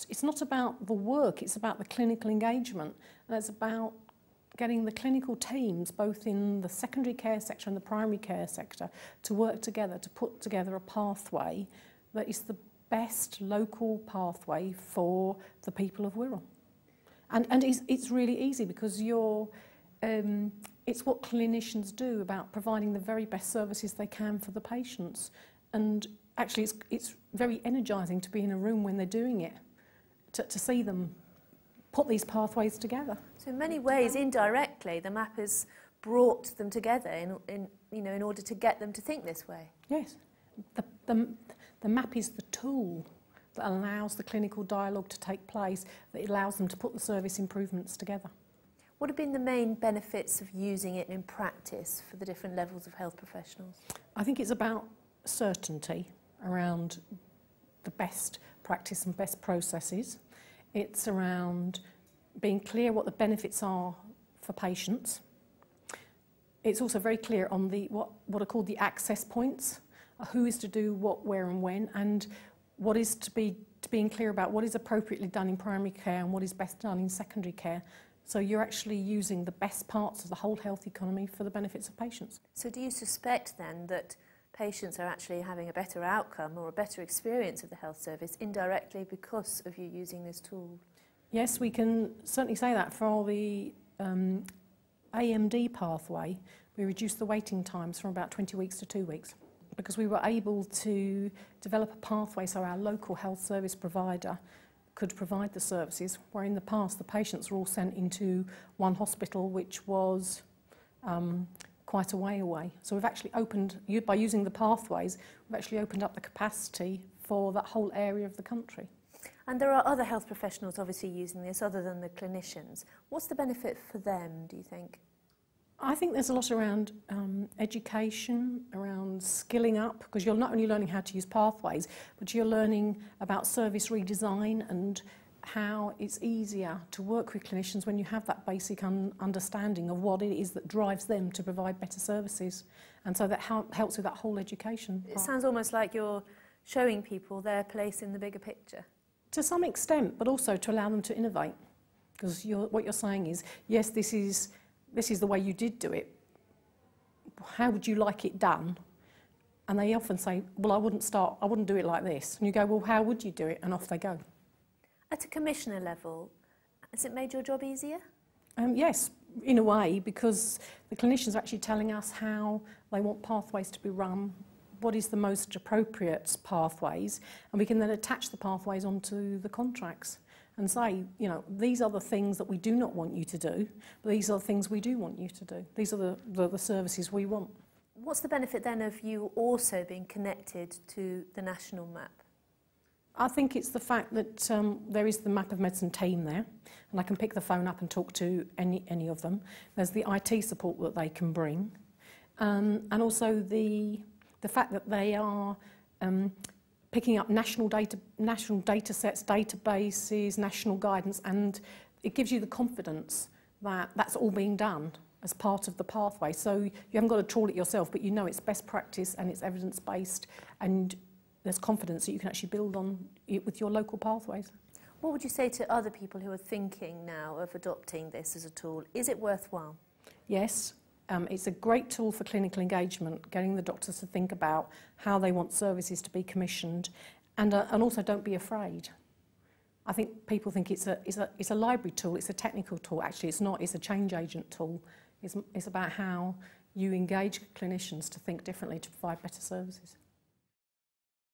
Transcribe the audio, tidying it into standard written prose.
it's not about the work, it's about the clinical engagement. And it's about getting the clinical teams, both in the secondary care sector and the primary care sector, to work together, to put together a pathway that is the best local pathway for the people of Wirral. And it's really easy because it's what clinicians do about providing the very best services they can for the patients. And actually it's very energising to be in a room when they're doing it, to see them put these pathways together. So in many ways, indirectly, the map has brought them together in order to get them to think this way. Yes. The map is the tool that allows the clinical dialogue to take place, that allows them to put the service improvements together. What have been the main benefits of using it in practice for the different levels of health professionals? I think it's about certainty around the best practice and best processes. It's around being clear what the benefits are for patients. It's also very clear on what are called the access points, who is to do what, where and when, and what is to being clear about what is appropriately done in primary care and what is best done in secondary care. So you're actually using the best parts of the whole health economy for the benefits of patients. So do you suspect then that patients are actually having a better outcome or a better experience of the health service indirectly because of you using this tool? Yes, we can certainly say that. For the AMD pathway, we reduced the waiting times from about 20 weeks to 2 weeks because we were able to develop a pathway so our local health service provider could provide the services, where in the past the patients were all sent into one hospital which was quite a way away. So we've actually opened, by using the pathways, we've actually opened up the capacity for that whole area of the country. And there are other health professionals obviously using this other than the clinicians. What's the benefit for them, do you think? I think there's a lot around education, around skilling up, because you're not only learning how to use pathways, but you're learning about service redesign and how it's easier to work with clinicians when you have that basic understanding of what it is that drives them to provide better services. And so that helps with that whole education part. It sounds almost like you're showing people their place in the bigger picture. To some extent, but also to allow them to innovate. Because what you're saying is, yes, this is the way you did do it. How would you like it done? And they often say, well, I wouldn't do it like this. And you go, well, how would you do it? And off they go. At a commissioner level, has it made your job easier? Yes, in a way, because the clinicians are actually telling us how they want pathways to be run, what is the most appropriate pathways, and we can then attach the pathways onto the contracts and say, you know, these are the things that we do not want you to do, but these are the things we do want you to do. These are the services we want. What's the benefit then of you also being connected to the national map? I think it's the fact that there is the Map of Medicine team there, and I can pick the phone up and talk to any of them. There's the IT support that they can bring, and also the fact that they are picking up national data sets, databases, national guidance, and it gives you the confidence that that's all being done as part of the pathway. So you haven't got to trawl it yourself, but you know it's best practice and it's evidence-based, and there's confidence that you can actually build on it with your local pathways. What would you say to other people who are thinking now of adopting this as a tool? Is it worthwhile? Yes. It's a great tool for clinical engagement, getting the doctors to think about how they want services to be commissioned, and also don't be afraid. I think people think it's a library tool, it's a technical tool. Actually, it's not. It's a change agent tool. It's about how you engage clinicians to think differently to provide better services.